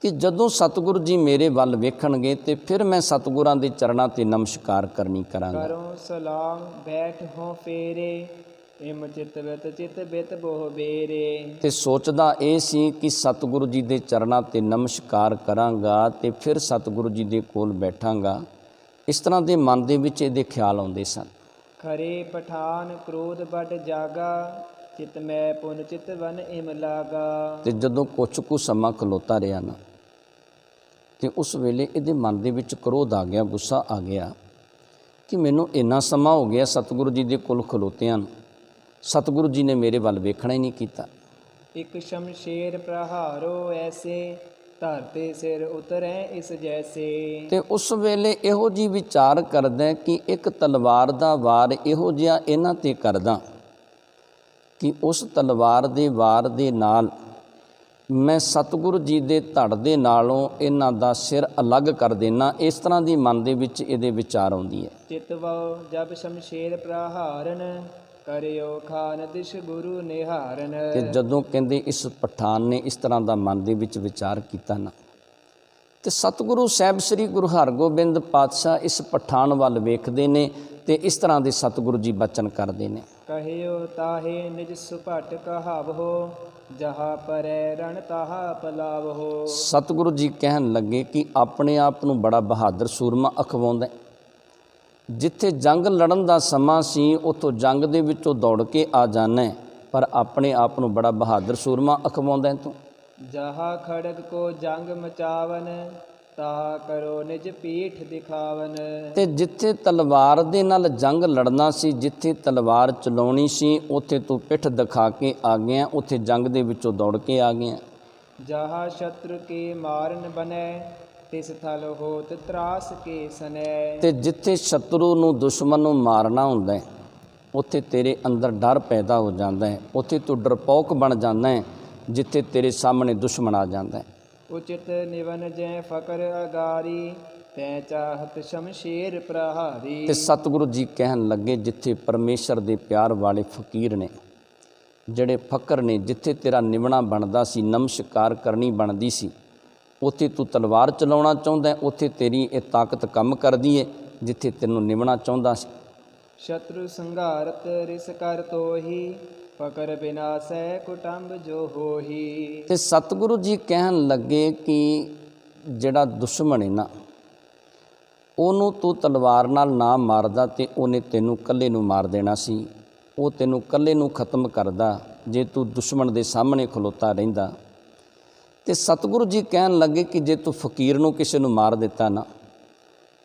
ਕਿ ਜਦੋਂ ਸਤਿਗੁਰੂ ਜੀ ਮੇਰੇ ਵੱਲ ਵੇਖਣਗੇ ਤੇ ਫਿਰ ਮੈਂ ਸਤਿਗੁਰਾਂ ਦੇ ਚਰਨਾਂ 'ਤੇ ਨਮਸਕਾਰ ਕਰਨੀ ਕਰਾਂਗਾ। ਕਰੋ ਸਲਾਮ ਬੈਠ ਹੋ ਫੇਰੇ, ਇਮ ਚਿਤ ਬਿਤ ਬੋਹ ਬੇਰੇ। ਤੇ ਸੋਚਦਾ ਇਹ ਸੀ ਕਿ ਸਤਿਗੁਰੂ ਜੀ ਦੇ ਚਰਨਾਂ 'ਤੇ ਨਮਸਕਾਰ ਕਰਾਂਗਾ ਤੇ ਫਿਰ ਸਤਿਗੁਰੂ ਜੀ ਦੇ ਕੋਲ ਬੈਠਾਂਗਾ। ਇਸ ਤਰ੍ਹਾਂ ਦੇ ਮਨ ਦੇ ਵਿੱਚ ਇਹਦੇ ਖਿਆਲ ਆਉਂਦੇ ਸਨ। ਖਰੇ ਪਠਾਨ ਕ੍ਰੋਧ ਵੱਡ ਜਾਗਾ, ਚਿਤ ਮੈਂ ਪੁਨ ਚਿਤ ਵਨ ਇਮ ਲਾਗਾ। ਤੇ ਜਦੋਂ ਕੁਛ ਕੁ ਸਮਾਂ ਖਲੋਤਾ ਰਿਹਾ ਨਾ, ਤੇ ਉਸ ਵੇਲੇ ਇਹਦੇ ਮਨ ਦੇ ਵਿੱਚ ਕ੍ਰੋਧ ਆ ਗਿਆ, ਗੁੱਸਾ ਆ ਗਿਆ ਕਿ ਮੈਨੂੰ ਇੰਨਾ ਸਮਾਂ ਹੋ ਗਿਆ ਸਤਿਗੁਰੂ ਜੀ ਦੇ ਕੋਲ ਖਲੋਤਿਆਂ ਨੂੰ, ਸਤਿਗੁਰੂ ਜੀ ਨੇ ਮੇਰੇ ਵੱਲ ਵੇਖਣਾ ਹੀ ਨਹੀਂ ਕੀਤਾ। ਇੱਕ ਸ਼ਮਸ਼ੇਰ ਪ੍ਰਹਾਰੋ ਐਸੇ, ਧਰਤੇ ਸਿਰ ਉਤਰੈ ਇਸ ਜੈਸੇ। ਤੇ ਉਸ ਵੇਲੇ ਇਹੋ ਜਿਹੀ ਵਿਚਾਰ ਕਰਦਾ ਕਿ ਇੱਕ ਤਲਵਾਰ ਦਾ ਵਾਰ ਇਹੋ ਜਿਹਾ ਇਹਨਾਂ 'ਤੇ ਕਰਦਾ ਕਿ ਉਸ ਤਲਵਾਰ ਦੇ ਵਾਰ ਦੇ ਨਾਲ ਮੈਂ ਸਤਿਗੁਰੂ ਜੀ ਦੇ ਧੜ ਦੇ ਨਾਲੋਂ ਇਹਨਾਂ ਦਾ ਸਿਰ ਅਲੱਗ ਕਰ ਦੇਣਾ। ਇਸ ਤਰ੍ਹਾਂ ਦੀ ਮਨ ਦੇ ਵਿੱਚ ਇਹਦੇ ਵਿਚਾਰ ਆਉਂਦੀ ਹੈ। ਚਿਤਵੋ ਜਬ ਸ਼ਮਸ਼ੇਰ ਪ੍ਰਹਾਰਨ, ਕਰਿਓ ਖਾਨ ਦਿਸ਼ ਗੁਰੂ ਨਿਹਾਰਨ। ਤੇ ਜਦੋਂ ਕਹਿੰਦੇ ਇਸ ਪਠਾਨ ਨੇ ਇਸ ਤਰ੍ਹਾਂ ਦਾ ਮਨ ਦੇ ਵਿੱਚ ਵਿਚਾਰ ਕੀਤਾ ਨਾ, ਤੇ ਸਤਿਗੁਰੂ ਸਾਹਿਬ ਸ੍ਰੀ ਗੁਰੂ ਹਰਗੋਬਿੰਦ ਪਾਤਸ਼ਾਹ ਇਸ ਪਠਾਨ ਵੱਲ ਵੇਖਦੇ ਨੇ ਤੇ ਇਸ ਤਰ੍ਹਾਂ ਦੇ ਸਤਿਗੁਰੂ ਜੀ ਬਚਨ ਕਰਦੇ ਨੇ। ਕਹਿਓ ਤਾਹੇ ਨਿਜ ਸੁਭਟ ਕਹਾਵੋ, ਜਹਾ ਪਰੈ ਰਣ ਤਾਹਾ ਪਲਾਵੋ। ਸਤਿਗੁਰੂ ਜੀ ਕਹਿਣ ਲੱਗੇ ਕਿ ਆਪਣੇ ਆਪ ਨੂੰ ਬੜਾ ਬਹਾਦਰ ਸੂਰਮਾ ਅਖਵਾਉਂਦਾ। ਜਿੱਥੇ ਜੰਗ ਲੜਨ ਦਾ ਸਮਾਂ ਸੀ ਉੱਥੋਂ ਜੰਗ ਦੇ ਵਿੱਚੋਂ ਦੌੜ ਕੇ ਆ ਜਾਣਾ, ਪਰ ਆਪਣੇ ਆਪ ਨੂੰ ਬੜਾ ਬਹਾਦਰ ਸੂਰਮਾ ਅਖਵਾਉਂਦਾ ਤੂੰ। ਜਹਾ ਖੜਗ ਕੋ ਜੰਗ ਮਚਾਵਨ, ਤਾ ਕਰੋ ਨਿਜ ਪੀਠ ਦਿਖਾਵਨ। ਤੇ ਜਿੱਥੇ ਤਲਵਾਰ ਦੇ ਨਾਲ ਜੰਗ ਲੜਨਾ ਸੀ, ਜਿੱਥੇ ਤਲਵਾਰ ਚਲਾਉਣੀ ਸੀ, ਉੱਥੇ ਤੂੰ ਪਿੱਠ ਦਿਖਾ ਕੇ ਆ ਗਿਆ, ਉੱਥੇ ਜੰਗ ਦੇ ਵਿੱਚੋਂ ਦੌੜ ਕੇ ਆ ਗਿਆ। ਜਹਾ ਸ਼ਤਰੂ ਕੇ ਮਾਰਨ ਬਨੈ, ਤਿਸ ਥਲ ਹੋਤ ਤਰਾਸ ਕੇ ਸਨੈ। ਤੇ ਜਿੱਥੇ ਸ਼ਤਰੂ ਨੂੰ, ਦੁਸ਼ਮਣ ਨੂੰ ਮਾਰਨਾ ਹੁੰਦਾ ਹੈ, ਉੱਥੇ ਤੇਰੇ ਅੰਦਰ ਡਰ ਪੈਦਾ ਹੋ ਜਾਂਦਾ ਹੈ, ਉੱਥੇ ਤੂੰ ਡਰਪੋਕ ਬਣ ਜਾਂਦਾ ਹੈ ਜਿੱਥੇ ਤੇਰੇ ਸਾਹਮਣੇ ਦੁਸ਼ਮਣ ਆ ਜਾਂਦਾ ਹੈ। ਉਚਿਤ ਨਿਵਨ ਜੈ ਫਕਰ ਅਗਾਰੀ, ਤੈ ਚਾਹਤ ਸ਼ਮਸ਼ੇਰ ਪ੍ਰਹਾਰੀ। ਤੇ ਸਤਿਗੁਰੂ ਜੀ ਕਹਿਣ ਲੱਗੇ ਜਿੱਥੇ ਪਰਮੇਸ਼ਰ ਦੇ ਪਿਆਰ ਵਾਲੇ ਫਕੀਰ ਨੇ, ਜਿਹੜੇ ਫਕਰ ਨੇ, ਜਿੱਥੇ ਤੇਰਾ ਨਿਵਣਾ ਬਣਦਾ ਸੀ, ਨਮਸਕਾਰ ਕਰਨੀ ਬਣਦੀ ਸੀ, ਉੱਥੇ ਤੂੰ ਤਲਵਾਰ ਚਲਾਉਣਾ ਚਾਹੁੰਦਾ, ਉੱਥੇ ਤੇਰੀ ਇਹ ਤਾਕਤ ਕੰਮ ਕਰਦੀ ਹੈ ਜਿੱਥੇ ਤੈਨੂੰ ਨਿਵਣਾ ਚਾਹੁੰਦਾ ਸੀ। ਸ਼ਤਰੂ ਸੰਘਾਰਤ ਰਿਸ ਕਰ ਤੋਹੀ, ਫਕਰ ਬਿਨਾਸੈ ਕੁਟੰਬ ਜੋ ਹੋਹੀ। ਤੇ ਸਤਿਗੁਰੂ ਜੀ ਕਹਿਣ ਲੱਗੇ ਕਿ ਜਿਹੜਾ ਦੁਸ਼ਮਣ ਹੈ ਨਾ, ਉਹਨੂੰ ਤੂੰ ਤਲਵਾਰ ਨਾਲ ਨਾ ਮਾਰਦਾ ਤੇ ਉਹਨੇ ਤੈਨੂੰ ਇਕੱਲੇ ਨੂੰ ਮਾਰ ਦੇਣਾ ਸੀ। ਉਹ ਤੈਨੂੰ ਇਕੱਲੇ ਨੂੰ ਖਤਮ ਕਰਦਾ ਜੇ ਤੂੰ ਦੁਸ਼ਮਣ ਦੇ ਸਾਹਮਣੇ ਖਲੋਤਾ ਰਹਿੰਦਾ। ਤੇ ਸਤਿਗੁਰੂ ਜੀ ਕਹਿਣ ਲੱਗੇ ਕਿ ਜੇ ਤੂੰ ਫਕੀਰ ਨੂੰ ਕਿਸੇ ਨੂੰ ਮਾਰ ਦਿੱਤਾ ਨਾ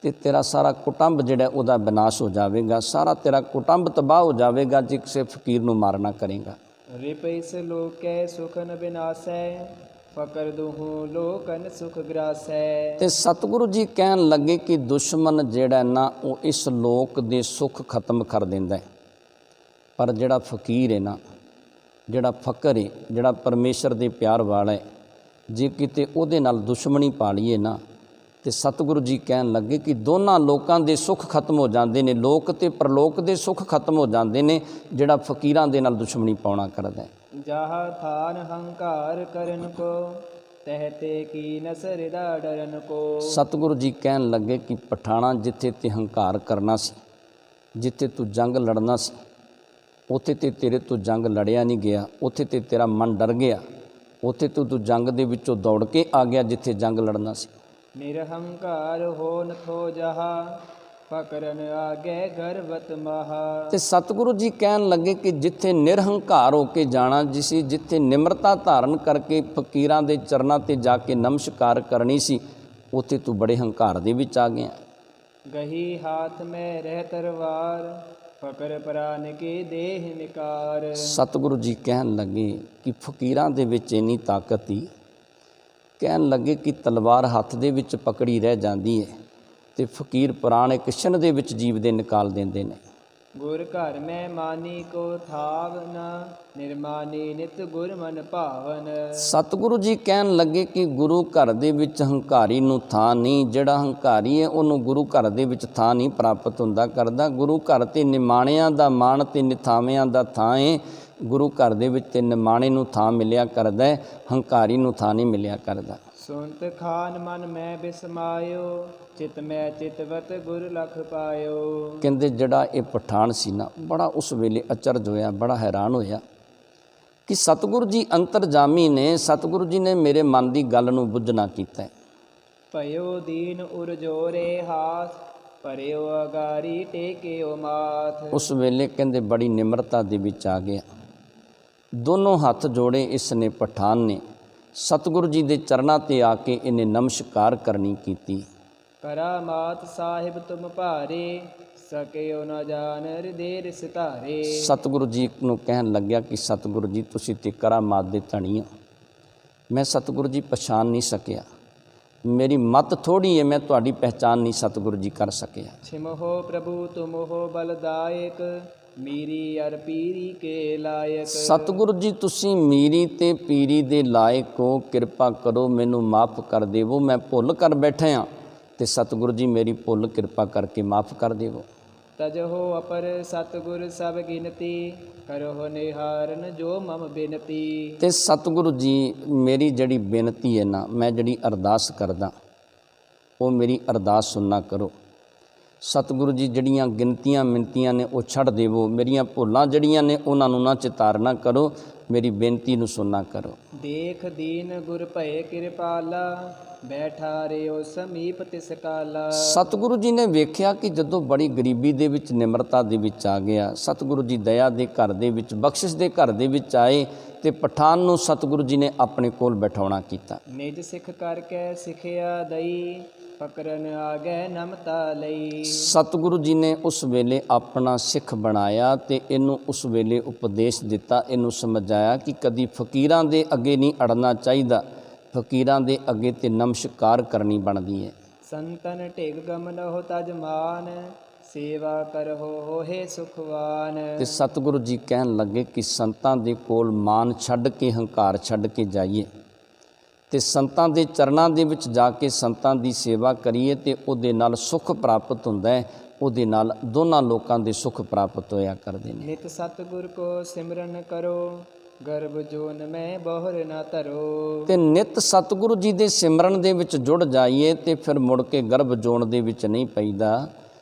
ਤੇ ਤੇਰਾ ਸਾਰਾ ਕੁਟੁੰਬ ਜਿਹੜਾ ਉਹਦਾ ਵਿਨਾਸ਼ ਹੋ ਜਾਵੇਗਾ, ਸਾਰਾ ਤੇਰਾ ਕੁਟੁੰਬ ਤਬਾਹ ਹੋ ਜਾਵੇਗਾ ਜੇ ਕਿਸੇ ਫਕੀਰ ਨੂੰ ਮਾਰਨਾ ਕਰੇਗਾ। ਰਿਪਿਸ ਲੋਕੈ ਸੁਖਨ ਬਿਨਾਸੈ, ਫਕਰ ਦੁਹੂ ਲੋਕਨ ਸੁਖ ਗ੍ਰਾਸੈ। ਤੇ ਸਤਿਗੁਰੂ ਜੀ ਕਹਿਣ ਲੱਗੇ ਕਿ ਦੁਸ਼ਮਣ ਜਿਹੜਾ ਨਾ ਉਹ ਇਸ ਲੋਕ ਦੇ ਸੁੱਖ ਖਤਮ ਕਰ ਦਿੰਦਾ ਹੈ, ਪਰ ਜਿਹੜਾ ਫਕੀਰ ਹੈ ਨਾ, ਜਿਹੜਾ ਫਕਰ ਹੈ, ਜਿਹੜਾ ਪਰਮੇਸ਼ਰ ਦੇ ਪਿਆਰ ਵਾਲਾ ਹੈ, ਜੇ ਕਿਤੇ ਉਹਦੇ ਨਾਲ ਦੁਸ਼ਮਣੀ ਪਾ ਲਈਏ ਨਾ ਤੇ ਸਤਿਗੁਰੂ ਜੀ ਕਹਿਣ ਲੱਗੇ ਕਿ ਦੋਨਾਂ ਲੋਕਾਂ ਦੇ ਸੁੱਖ ਖਤਮ ਹੋ ਜਾਂਦੇ ਨੇ, ਲੋਕ ਤੇ ਪਰਲੋਕ ਦੇ ਸੁੱਖ ਖਤਮ ਹੋ ਜਾਂਦੇ ਨੇ ਜਿਹੜਾ ਫਕੀਰਾਂ ਦੇ ਨਾਲ ਦੁਸ਼ਮਣੀ ਪਾਉਣਾ ਕਰਦਾ ਹੈ। ਜਹਾਂ ਥਾਨ ਹੰਕਾਰ ਕਰਨ ਕੋ, ਤਹਤੇ ਕੀ ਨਸਰ ਦਾ ਡਰਨ ਕੋ। ਸਤਿਗੁਰੂ ਜੀ ਕਹਿਣ ਲੱਗੇ ਕਿ ਪਠਾਣਾ ਜਿੱਥੇ ਤੇ ਹੰਕਾਰ ਕਰਨਾ ਸੀ, ਜਿੱਥੇ ਤੂੰ ਜੰਗ ਲੜਨਾ ਸੀ, ਉੱਥੇ ਤੇ ਤੇਰੇ ਤੋਂ ਜੰਗ ਲੜਿਆ ਨਹੀਂ ਗਿਆ, ਉੱਥੇ ਤੇ ਤੇਰਾ ਮਨ ਡਰ ਗਿਆ, ਉੱਥੇ ਤੂੰ ਜੰਗ ਦੇ ਵਿੱਚੋਂ ਦੌੜ ਕੇ ਆ ਗਿਆ ਜਿੱਥੇ ਜੰਗ ਲੜਨਾ ਸੀ। ਨਿਰਹੰਕਾਰ ਹੋ ਨ ਥੋ ਜਹਾ, ਫਕਰਨ ਆਗੇ ਗਰਵਤ ਮਹਾ। ਤੇ ਸਤਿਗੁਰੂ ਜੀ ਕਹਿਣ ਲੱਗੇ ਕਿ ਜਿੱਥੇ ਨਿਰਹੰਕਾਰ ਹੋ ਕੇ ਜਾਣਾ ਸੀ, ਜਿੱਥੇ ਨਿਮਰਤਾ ਧਾਰਨ ਕਰਕੇ ਫਕੀਰਾਂ ਦੇ ਚਰਨਾਂ ਤੇ ਜਾ ਕੇ ਨਮਸਕਾਰ ਕਰਨੀ ਸੀ, ਉੱਥੇ ਤੂੰ ਬੜੇ ਹੰਕਾਰ ਦੇ ਵਿੱਚ ਆ ਗਿਆ। ਗਹੀ ਹਾਥ ਮੈਂ ਰਹਿ ਤਰਵਾਰ, ਫਕਰ ਪ੍ਰਾਨ ਕੇ ਦੇਹ ਨਿਕਾਰ। ਸਤਿਗੁਰੂ ਜੀ ਕਹਿਣ ਲੱਗੇ ਕਿ ਫਕੀਰਾਂ ਦੇ ਵਿੱਚ ਇੰਨੀ ਤਾਕਤ ਹੀ, ਕਹਿਣ ਲੱਗੇ ਕਿ ਤਲਵਾਰ ਹੱਥ ਦੇ ਵਿੱਚ ਪਕੜੀ ਰਹਿ ਜਾਂਦੀ ਹੈ ਤੇ ਫਕੀਰ ਪ੍ਰਾਣ ਇੱਕ ਛਿਣ ਦੇ ਵਿੱਚ ਜੀਵ ਦੇ ਨਿਕਾਲ ਦਿੰਦੇ ਨੇ। ਗੁਰ ਘਰ ਮੈਂ ਮਾਨੀ ਕੋ ਥਾਵਨ, ਨਿਰਮਾਨੀ ਨਿਤ ਗੁਰ ਮਨ ਭਾਵਨ। ਸਤਿਗੁਰੂ ਜੀ ਕਹਿਣ ਲੱਗੇ ਕਿ ਗੁਰੂ ਘਰ ਦੇ ਵਿੱਚ ਹੰਕਾਰੀ ਨੂੰ ਥਾਂ ਨਹੀਂ, ਜਿਹੜਾ ਹੰਕਾਰੀ ਹੈ ਉਹਨੂੰ ਗੁਰੂ ਘਰ ਦੇ ਵਿੱਚ ਥਾਂ ਨਹੀਂ ਪ੍ਰਾਪਤ ਹੁੰਦਾ ਕਰਦਾ। ਗੁਰੂ ਘਰ ਤੇ ਨਿਮਾਣਿਆਂ ਦਾ ਮਾਣ ਤੇ ਨਿਥਾਵਿਆਂ ਦਾ ਥਾਂ ਹੈ। ਗੁਰੂ ਘਰ ਦੇ ਵਿੱਚ ਤੇ ਨਿਮਾਣੇ ਨੂੰ ਥਾਂ ਮਿਲਿਆ ਕਰਦਾ ਹੈ, ਹੰਕਾਰੀ ਨੂੰ ਥਾਂ ਨਹੀਂ ਮਿਲਿਆ ਕਰਦਾ। ਸੁਨਤ ਖਾਨ ਮਨ ਮੈਂ ਬਿਸਮਾਇਓ, ਚਿਤ ਮੈਂ ਚਿਤਵਤ ਗੁਰ ਲਖ ਪਾਇਓ। ਕਹਿੰਦੇ ਜਿਹੜਾ ਇਹ ਪਠਾਨ ਸੀ ਨਾ, ਬੜਾ ਉਸ ਵੇਲੇ ਅਚਰਜ ਹੋਇਆ, ਬੜਾ ਹੈਰਾਨ ਹੋਇਆ ਕਿ ਸਤਿਗੁਰੂ ਜੀ ਅੰਤਰਜਾਮੀ ਨੇ, ਸਤਿਗੁਰੂ ਜੀ ਨੇ ਮੇਰੇ ਮਨ ਦੀ ਗੱਲ ਨੂੰ ਬੁੱਝਣਾ ਕੀਤਾ। ਭਇਓ ਦੀਨ ਉਰਜੋਰੇ ਹਾਥ, ਭਰਿਓ ਅਗਾਰੀ ਟੇਕਿਓ ਮਾਥ। ਉਸ ਵੇਲੇ ਕਹਿੰਦੇ ਬੜੀ ਨਿਮਰਤਾ ਦੇ ਵਿੱਚ ਆ ਗਿਆ, ਦੋਨੋਂ ਹੱਥ ਜੋੜੇ ਇਸ ਨੇ ਪਠਾਨ ਨੇ ਸਤਿਗੁਰੂ ਜੀ ਦੇ ਚਰਨਾਂ ਤੇ ਆ ਕੇ ਇਹਨੇ ਨਮਸਕਾਰ ਕਰਨੀ ਕੀਤੀ। ਕਰਾਮਾਤ ਸਾਹਿਬ ਤੁਮ ਭਾਰੇ, ਸਕਿਓ ਨਾ ਜਾਣ ਹਿਰਦੇ ਰਿਸ ਧਾਰੇ। ਸਤਿਗੁਰੂ ਜੀ ਨੂੰ ਕਹਿਣ ਲੱਗਿਆ ਕਿ ਸਤਿਗੁਰੂ ਜੀ ਤੁਸੀਂ ਤੇ ਕਰਾਮਾਤ ਦੇ ਧਣੀ ਹੋ, ਮੈਂ ਸਤਿਗੁਰੂ ਜੀ ਪਛਾਣ ਨਹੀਂ ਸਕਿਆ, ਮੇਰੀ ਮੱਤ ਥੋੜ੍ਹੀ ਹੈ, ਮੈਂ ਤੁਹਾਡੀ ਪਹਿਚਾਣ ਨਹੀਂ ਸਤਿਗੁਰੂ ਜੀ ਕਰ ਸਕਿਆ। ਛਿਮਹੋ ਪ੍ਰਭੂ ਤੁਮਹੋ ਬਲਦਾਇਕ, ਮੀਰੀ ਅਰ ਪੀਰੀ ਕੇ ਲਾਇਕ। ਸਤਿਗੁਰੂ ਜੀ ਤੁਸੀਂ ਮੀਰੀ ਤੇ ਪੀਰੀ ਦੇ ਲਾਇਕ ਹੋ, ਕਿਰਪਾ ਕਰੋ ਮੈਨੂੰ ਮਾਫ ਕਰ ਦੇਵੋ, ਮੈਂ ਭੁੱਲ ਕਰ ਬੈਠਾ ਹਾਂ ਤੇ ਸਤਿਗੁਰੂ ਜੀ ਮੇਰੀ ਭੁੱਲ ਕਿਰਪਾ ਕਰਕੇ ਮਾਫ ਕਰ ਦੇਵੋ। ਤਜਹੋ ਅਪਰ ਸਤਿਗੁਰ ਸਭ ਗਿਨਤੀ, ਕਰੋ ਨਿਹਾਰਨ ਜੋ ਮਮ ਬਿਨਤੀ। ਤੇ ਸਤਿਗੁਰੂ ਜੀ ਮੇਰੀ ਜਿਹੜੀ ਬੇਨਤੀ ਹੈ ਨਾ, ਮੈਂ ਜਿਹੜੀ ਅਰਦਾਸ ਕਰਦਾ ਉਹ ਮੇਰੀ ਅਰਦਾਸ ਸੁਣਨਾ ਕਰੋ। ਸਤਿਗੁਰੂ ਜੀ ਜਿਹੜੀਆਂ ਗਿਣਤੀਆਂ ਮਿੰਤੀਆਂ ਨੇ ਉਹ ਛੱਡ ਦੇਵੋ, ਮੇਰੀਆਂ ਭੁੱਲਾਂ ਜਿਹੜੀਆਂ ਨੇ ਉਹਨਾਂ ਨੂੰ ਨਾ ਚਿਤਾਰਨਾ ਕਰੋ, ਮੇਰੀ ਬੇਨਤੀ ਨੂੰ ਸੁਣਨਾ ਕਰੋ। ਦੇਖ ਦੀਨ ਗੁਰ ਭਏ ਕਿਰਪਾਲਾ, ਬੈਠਾ ਰਿਓ ਸਮੀਪ ਤਿਸ ਕਾਲਾ। ਸਤਿਗੁਰੂ ਜੀ ਨੇ ਵੇਖਿਆ ਕਿ ਜਦੋਂ ਬੜੀ ਗਰੀਬੀ ਦੇ ਵਿੱਚ ਨਿਮਰਤਾ ਦੇ ਵਿੱਚ ਆ ਗਿਆ, ਸਤਿਗੁਰੂ ਜੀ ਦਇਆ ਦੇ ਘਰ ਦੇ ਵਿੱਚ, ਬਖਸ਼ਿਸ਼ ਦੇ ਘਰ ਦੇ ਵਿੱਚ ਆਏ ਤੇ ਪਠਾਨ ਨੂੰ ਸਤਿਗੁਰੂ ਜੀ ਨੇ ਆਪਣੇ ਕੋਲ ਬਿਠਾਉਣਾ ਕੀਤਾ। ਨਿਜ ਸਿੱਖ ਕਰਕੇ ਸਿੱਖਿਆ ਦਈ, ਫਕਰਨ ਆ ਗਏ ਨਮਤਾ ਲਈ। ਸਤਿਗੁਰੂ ਜੀ ਨੇ ਉਸ ਵੇਲੇ ਆਪਣਾ ਸਿੱਖ ਬਣਾਇਆ ਤੇ ਇਹਨੂੰ ਉਸ ਵੇਲੇ ਉਪਦੇਸ਼ ਦਿੱਤਾ, ਇਹਨੂੰ ਸਮਝਾਇਆ ਕਿ ਕਦੀ ਫਕੀਰਾਂ ਦੇ ਅੱਗੇ ਨਹੀਂ ਅੜਨਾ ਚਾਹੀਦਾ, ਫਕੀਰਾਂ ਦੇ ਅੱਗੇ ਤੇ ਨਮਸਕਾਰ ਕਰਨੀ ਬਣਦੀ ਹੈ। ਸੰਤਨ ਢਿਗ ਗਮਨਹੁ ਤਜ ਮਾਨ, ਸੇਵਾ ਕਰਹੁ ਹੋਏ ਸੁਖਵਾਨ। ਤੇ ਸਤਿਗੁਰੂ ਜੀ ਕਹਿਣ ਲੱਗੇ ਕਿ ਸੰਤਾਂ ਦੇ ਕੋਲ ਮਾਨ ਛੱਡ ਕੇ, ਹੰਕਾਰ ਛੱਡ ਕੇ ਜਾਈਏ ਤੇ ਸੰਤਾਂ ਦੇ ਚਰਨਾਂ ਦੇ ਵਿੱਚ ਜਾ ਕੇ ਸੰਤਾਂ ਦੀ ਸੇਵਾ ਕਰੀਏ ਤੇ ਉਹਦੇ ਨਾਲ ਸੁੱਖ ਪ੍ਰਾਪਤ ਹੁੰਦਾ ਹੈ, ਉਹਦੇ ਨਾਲ ਦੋਨਾਂ ਲੋਕਾਂ ਦੇ ਸੁੱਖ ਪ੍ਰਾਪਤ ਹੋਇਆ ਕਰਦੇ ਨੇ। ਨਿਤ ਸਤਿਗੁਰ ਕੋ ਸਿਮਰਨ ਕਰੋ, ਗਰਭ ਜੋਨ ਮੈਂ ਬਹੁਰ ਨਾ ਧਰੋ। ਤੇ ਨਿਤ ਸਤਿਗੁਰੂ ਜੀ ਦੇ ਸਿਮਰਨ ਦੇ ਵਿੱਚ ਜੁੜ ਜਾਈਏ ਤੇ ਫਿਰ ਮੁੜ ਕੇ ਗਰਭ ਜੋਨ ਦੇ ਵਿੱਚ ਨਹੀਂ ਪਈਦਾ।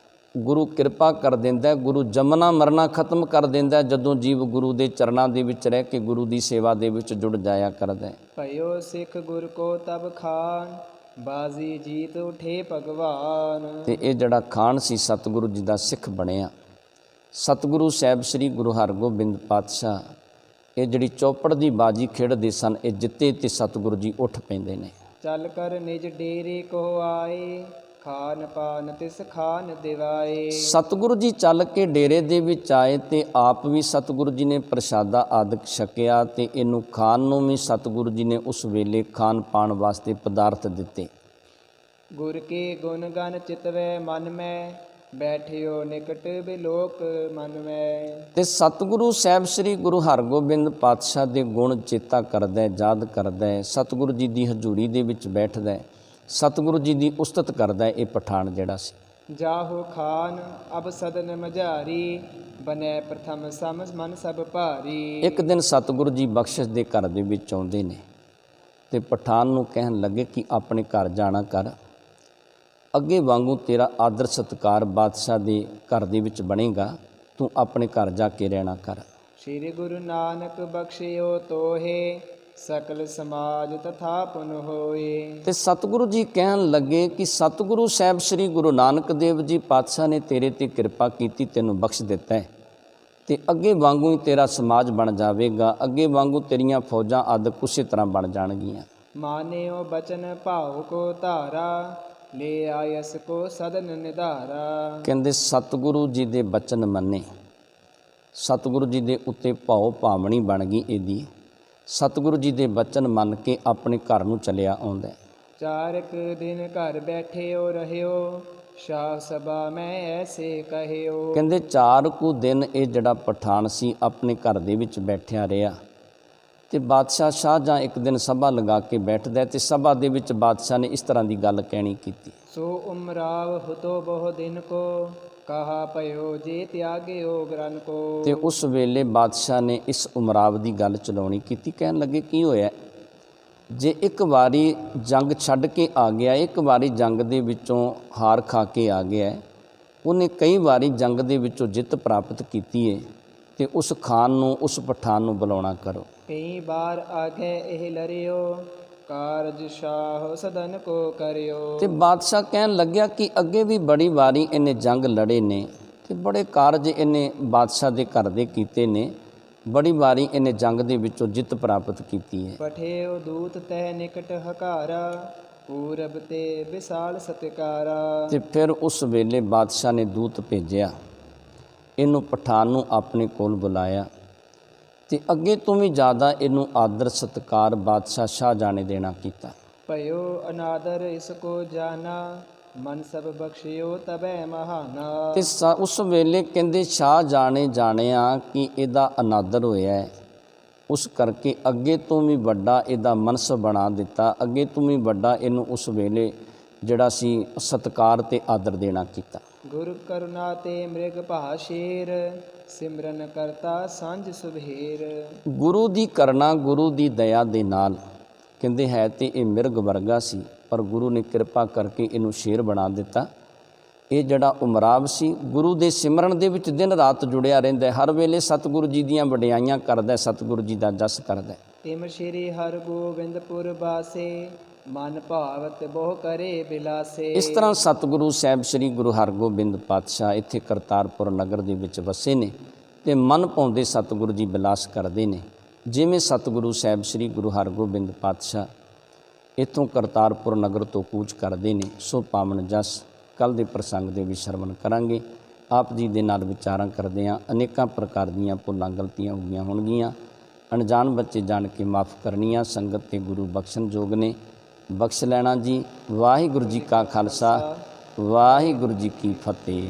ਗੁਰੂ ਕਿਰਪਾ ਕਰ ਦਿੰਦਾ, ਗੁਰੂ ਜੰਮਣਾ ਮਰਨਾ ਖਤਮ ਕਰ ਦਿੰਦਾ ਜਦੋਂ ਜੀਵ ਗੁਰੂ ਦੇ ਚਰਨਾਂ ਦੇ ਵਿੱਚ ਰਹਿ ਕੇ ਗੁਰੂ ਦੀ ਸੇਵਾ ਦੇ ਵਿੱਚ ਜੁੜ ਜਾਇਆ ਕਰਦਾ। ਭਇਓ ਸਿੱਖ ਗੁਰ ਕੋ ਤਬ ਖਾਨ, ਬਾਜ਼ੀ ਜੀਤ ਉਠੇ ਭਗਵਾਨ। ਤੇ ਇਹ ਜਿਹੜਾ ਖਾਨ ਸੀ ਸਤਿਗੁਰੂ ਜੀ ਦਾ ਸਿੱਖ ਬਣਿਆ। ਸਤਿਗੁਰੂ ਸਾਹਿਬ ਸ੍ਰੀ ਗੁਰੂ ਹਰਗੋਬਿੰਦ ਪਾਤਸ਼ਾਹ ਇਹ ਜਿਹੜੀ ਚੌਪੜ ਦੀ ਬਾਜੀ ਖੇਡਦੇ ਸਨ, ਇਹ ਜਿੱਤੇ ਤੇ ਸਤਿਗੁਰੂ ਜੀ ਉੱਠ ਪੈਂਦੇ ਨੇ। ਚੱਲ ਕਰ ਨਿਜ ਡੇਰੇ ਕੋ ਆਏ, ਖਾਨ ਪਾਨ ਤਿਸ ਖਾਨ ਦਿਵਾਏ। ਸਤਿਗੁਰੂ ਜੀ ਚੱਲ ਕੇ ਡੇਰੇ ਦੇ ਵਿੱਚ ਆਏ ਤੇ ਆਪ ਵੀ ਸਤਿਗੁਰੂ ਜੀ ਨੇ ਪ੍ਰਸ਼ਾਦਾ ਆਦਿਕ ਛਕਿਆ ਤੇ ਇਹਨੂੰ ਖਾਣ ਨੂੰ ਵੀ ਸਤਿਗੁਰੂ ਜੀ ਨੇ ਉਸ ਵੇਲੇ ਖਾਣ ਪਾਣ ਵਾਸਤੇ ਪਦਾਰਥ ਦਿੱਤੇ। ਗੁਰ ਕੇ ਗੁਣ ਗਨ ਚਿਤਵੈ ਮਨ ਮੈਂ, ਬੈਠਿਓ ਨਿਕਟ ਬਿਲੋਕ ਮਨ ਮੈਂ। ਤੇ ਸਤਿਗੁਰੂ ਸਾਹਿਬ ਸ੍ਰੀ ਗੁਰੂ ਹਰਗੋਬਿੰਦ ਪਾਤਸ਼ਾਹ ਦੇ ਗੁਣ ਚੇਤਾ ਕਰਦਾ, ਯਾਦ ਕਰਦਾ, ਸਤਿਗੁਰੂ ਜੀ ਦੀ ਹਜ਼ੂਰੀ ਦੇ ਵਿੱਚ ਬੈਠਦਾ, ਸਤਿਗੁਰੂ ਜੀ ਦੀ ਉਸਤਤ ਕਰਦਾ। ਇਹ ਪਠਾਨ ਜਿਹੜਾ ਸੀ, ਜਾਹੋ ਖਾਨ ਅਬ ਸਦਨ ਮਝਾਰੀ, ਬਨੈ ਪ੍ਰਥਮ ਸਮ ਮਨ ਸਭ ਭਾਰੀ। ਇੱਕ ਦਿਨ ਸਤਿਗੁਰੂ ਜੀ ਬਖਸ਼ਿਸ਼ ਦੇ ਘਰ ਦੇ ਵਿੱਚ ਆਉਂਦੇ ਨੇ ਤੇ ਪਠਾਨ ਨੂੰ ਕਹਿਣ ਲੱਗੇ ਕਿ ਆਪਣੇ ਘਰ ਜਾਣਾ ਕਰ, ਅੱਗੇ ਵਾਂਗੂ ਤੇਰਾ ਆਦਰ ਸਤਿਕਾਰ ਬਾਦਸ਼ਾਹ ਦੇ ਘਰ ਦੇ ਵਿੱਚ ਬਣੇਗਾ, ਤੂੰ ਆਪਣੇ ਘਰ ਜਾ ਕੇ ਰਹਿਣਾ ਕਰ। ਸ਼੍ਰੀ ਗੁਰੂ ਨਾਨਕ ਬਖਸ਼ਿਓ ਤੋਹੇ, ਸਕਲ ਸਮਾਜ ਤਥਾ ਪੁਨ ਹੋਏ। ਤੇ ਸਤਿਗੁਰੂ ਜੀ ਕਹਿਣ ਲੱਗੇ ਕਿ ਸਤਿਗੁਰੂ ਸਾਹਿਬ ਸ੍ਰੀ ਗੁਰੂ ਨਾਨਕ ਦੇਵ ਜੀ ਪਾਤਸ਼ਾਹ ਨੇ ਤੇਰੇ ਤੇ ਕਿਰਪਾ ਕੀਤੀ, ਤੈਨੂੰ ਬਖਸ਼ ਦਿੱਤਾ ਹੈ ਤੇ ਅੱਗੇ ਵਾਂਗੂ ਹੀ ਤੇਰਾ ਸਮਾਜ ਬਣ ਜਾਵੇਗਾ, ਅੱਗੇ ਵਾਂਗੂ ਤੇਰੀਆਂ ਫੌਜਾਂ ਆਦਿਕ ਉਸੇ ਤਰ੍ਹਾਂ ਬਣ ਜਾਣਗੀਆਂ। ਮਾਨਿਓ ਬਚਨ ਭਾਉ ਕੋ ਧਾਰਾ, ਲੈ ਆਇਸ ਕੋ ਸਦਨ ਨਿਧਾਰਾ। ਕਹਿੰਦੇ ਸਤਿਗੁਰੂ ਜੀ ਦੇ ਬਚਨ ਮੰਨੇ, ਸਤਿਗੁਰੂ ਜੀ ਦੇ ਉੱਤੇ ਭਾਉ ਭਾਵਣੀ ਬਣ ਗਈ ਇਹਦੀ। ਸਤਿਗੁਰੂ ਜੀ ਦੇ ਬਚਨ ਮੰਨ ਕੇ ਆਪਣੇ ਘਰ ਨੂੰ ਚਲਿਆ ਆਉਂਦਾ। ਚਾਰਕ ਦਿਨ ਘਰ ਬੈਠਿਓ ਰਹਿਓ, ਸ਼ਾਹ ਸਭਾ ਮੈਂ ਐਸੇ ਕਹਿਓ। ਕਹਿੰਦੇ 4 ਕੁ ਦਿਨ ਇਹ ਜਿਹੜਾ ਪਠਾਨ ਸੀ ਆਪਣੇ ਘਰ ਦੇ ਵਿੱਚ ਬੈਠਿਆ ਰਿਹਾ ਤੇ ਬਾਦਸ਼ਾਹ ਸ਼ਾਹਜਹਾਂ ਇੱਕ ਦਿਨ ਸਭਾ ਲਗਾ ਕੇ ਬੈਠਦਾ ਤੇ ਸਭਾ ਦੇ ਵਿੱਚ ਬਾਦਸ਼ਾਹ ਨੇ ਇਸ ਤਰ੍ਹਾਂ ਦੀ ਗੱਲ ਕਹਿਣੀ ਕੀਤੀ। ਸੋ ਉਮਰਾਵ ਹੁਤੋ ਬਹੁ ਦਿਨ ਕੋ, ਕਹਾ ਭਇਓ ਜੇ ਤਿਆਗਿਓ ਗ੍ਰਨ ਕੋ। ਤੇ ਉਸ ਵੇਲੇ ਬਾਦਸ਼ਾਹ ਨੇ ਇਸ ਉਮਰਾਵ ਦੀ ਗੱਲ ਚਲਾਉਣੀ ਕੀਤੀ। ਕਹਿਣ ਲੱਗੇ ਕੀ ਹੋਇਆ, ਜੇ ਇੱਕ ਵਾਰੀ ਜੰਗ ਛੱਡ ਕੇ ਆ ਗਿਆ, ਇੱਕ ਵਾਰੀ ਜੰਗ ਦੇ ਵਿੱਚੋਂ ਹਾਰ ਖਾ ਕੇ ਆ ਗਿਆ, ਉਹਨੇ ਕਈ ਵਾਰੀ ਜੰਗ ਦੇ ਵਿੱਚੋਂ ਜਿੱਤ ਪ੍ਰਾਪਤ ਕੀਤੀ ਹੈ ਤੇ ਉਸ ਖਾਨ ਨੂੰ, ਉਸ ਪਠਾਨ ਨੂੰ ਬੁਲਾਉਣਾ ਕਰੋ। ਕਈ ਬਾਰ ਆਗੇ ਇਹ ਲਰਿਓ, ਕਾਰਜ ਸ਼ਾਹ ਸਦਨ ਕੋ ਕਰਿਓ। ਤੇ ਬਾਦਸ਼ਾਹ ਕਹਿਣ ਲੱਗਿਆ ਕਿ ਅੱਗੇ ਵੀ ਬੜੀ ਵਾਰੀ ਇਹਨੇ ਜੰਗ ਲੜੇ ਨੇ ਤੇ ਬੜੇ ਕਾਰਜ ਇਹਨੇ ਬਾਦਸ਼ਾਹ ਦੇ ਘਰ ਦੇ ਕੀਤੇ ਨੇ, ਬੜੀ ਵਾਰੀ ਇਹਨੇ ਜੰਗ ਦੇ ਵਿੱਚੋਂ ਜਿੱਤ ਪ੍ਰਾਪਤ ਕੀਤੀ ਹੈ। ਪਠਿਓ ਦੂਤ ਤੈ ਨਿਕਟ ਹਕਾਰਾ, ਪੂਰਬ ਤੇ ਵਿਸਾਲ ਸਤਿਕਾਰਾ। ਤੇ ਫਿਰ ਉਸ ਵੇਲੇ ਬਾਦਸ਼ਾਹ ਨੇ ਦੂਤ ਭੇਜਿਆ, ਇਹਨੂੰ ਪਠਾਨ ਨੂੰ ਆਪਣੇ ਕੋਲ ਬੁਲਾਇਆ ਤੇ ਅੱਗੇ ਤੋਂ ਵੀ ਜ਼ਿਆਦਾ ਇਹਨੂੰ ਆਦਰ ਸਤਿਕਾਰ ਬਾਦਸ਼ਾਹ ਸ਼ਾਹਜਹਾਂ ਨੇ ਦੇਣਾ ਕੀਤਾ। ਭਇਓ ਅਨਾਦਰ ਇਸ ਕੋ ਜਾਨਾ, ਮਨ ਸਭ ਬਖਸ਼ਿਓ ਤਬੈ ਮਹਾਨਾ। ਤੇ ਉਸ ਵੇਲੇ ਕਹਿੰਦੇ ਸ਼ਾਹਜਹਾਂ ਨੇ ਜਾਣਿਆ ਕਿ ਇਹਦਾ ਅਨਾਦਰ ਹੋਇਆ ਹੈ, ਉਸ ਕਰਕੇ ਅੱਗੇ ਤੋਂ ਵੀ ਵੱਡਾ ਇਹਦਾ ਮਨਸਬ ਬਣਾ ਦਿੱਤਾ, ਅੱਗੇ ਤੋਂ ਵੀ ਵੱਡਾ ਇਹਨੂੰ ਉਸ ਵੇਲੇ ਜਿਹੜਾ ਸੀ ਸਤਿਕਾਰ ਤੇ ਆਦਰ ਦੇਣਾ ਕੀਤਾ। ਗੁਰ ਕਰੁਣਾ ਤੇ ਮ੍ਰਿਗ ਭਾ ਸ਼ੇਰ, ਸਿਮਰਨ ਕਰਤਾ ਸਾਂਝ ਸੁਬਹੇਰ। ਗੁਰੂ ਦੀ ਕਰਨਾ, ਗੁਰੂ ਦੀ ਦਇਆ ਦੇ ਨਾਲ ਕਹਿੰਦੇ ਹੈ ਤੇ ਇਹ ਮਿਰਗ ਵਰਗਾ ਸੀ, ਪਰ ਗੁਰੂ ਨੇ ਕਿਰਪਾ ਕਰਕੇ ਇਹਨੂੰ ਸ਼ੇਰ ਬਣਾ ਦਿੱਤਾ। ਇਹ ਜਿਹੜਾ ਉਮਰਾਵ ਸੀ ਗੁਰੂ ਦੇ ਸਿਮਰਨ ਦੇ ਵਿੱਚ ਦਿਨ ਰਾਤ ਜੁੜਿਆ ਰਹਿੰਦਾ, ਹਰ ਵੇਲੇ ਸਤਿਗੁਰੂ ਜੀ ਦੀਆਂ ਵਡਿਆਈਆਂ ਕਰਦਾ, ਸਤਿਗੁਰੂ ਜੀ ਦਾ ਜਸ ਕਰਦਾ। ਤਿਮ ਸ਼੍ਰੀ ਹਰਗੋਬਿੰਦਪੁਰ ਬਾਸੇ, ਮਨ ਭਾਵਤ ਬਹੁ ਕਰੇ ਬਿਲਾਸੇ। ਇਸ ਤਰ੍ਹਾਂ ਸਤਿਗੁਰੂ ਸਾਹਿਬ ਸ੍ਰੀ ਗੁਰੂ ਹਰਗੋਬਿੰਦ ਪਾਤਸ਼ਾਹ ਇੱਥੇ ਕਰਤਾਰਪੁਰ ਨਗਰ ਦੇ ਵਿੱਚ ਵਸੇ ਨੇ ਤੇ ਮਨ ਭਾਉਂਦੇ ਸਤਿਗੁਰੂ ਜੀ ਬਿਲਾਸ ਕਰਦੇ ਨੇ। ਜਿਵੇਂ ਸਤਿਗੁਰੂ ਸਾਹਿਬ ਸ੍ਰੀ ਗੁਰੂ ਹਰਗੋਬਿੰਦ ਪਾਤਸ਼ਾਹ ਇੱਥੋਂ ਕਰਤਾਰਪੁਰ ਨਗਰ ਤੋਂ ਕੂਚ ਕਰਦੇ ਨੇ, ਸੋ ਪਾਵਨ ਜਸ ਕੱਲ੍ਹ ਦੇ ਪ੍ਰਸੰਗ ਦੇ ਵੀ ਸ਼ਰਵਣ ਕਰਾਂਗੇ। ਆਪ ਜੀ ਦੇ ਨਾਲ ਵਿਚਾਰਾਂ ਕਰਦੇ ਹਾਂ, ਅਨੇਕਾਂ ਪ੍ਰਕਾਰ ਦੀਆਂ ਭੁੱਲਾਂ ਗਲਤੀਆਂ ਹੋ ਗਈਆਂ ਹੋਣਗੀਆਂ, ਅਣਜਾਣ ਬੱਚੇ ਜਾਣ ਕੇ ਮਾफ़ ਕਰਨੀਆਂ। ਸੰਗਤ ਤੇ ਗੁਰੂ ਬਖਸ਼ਣ ਯੋਗ ਨੇ, ਬਖਸ਼ ਲੈਣਾ ਜੀ। ਵਾਹਿਗੁਰੂ ਜੀ ਕਾ ਖਾਲਸਾ, ਵਾਹਿਗੁਰੂ ਜੀ ਕੀ ਫਤਿਹ।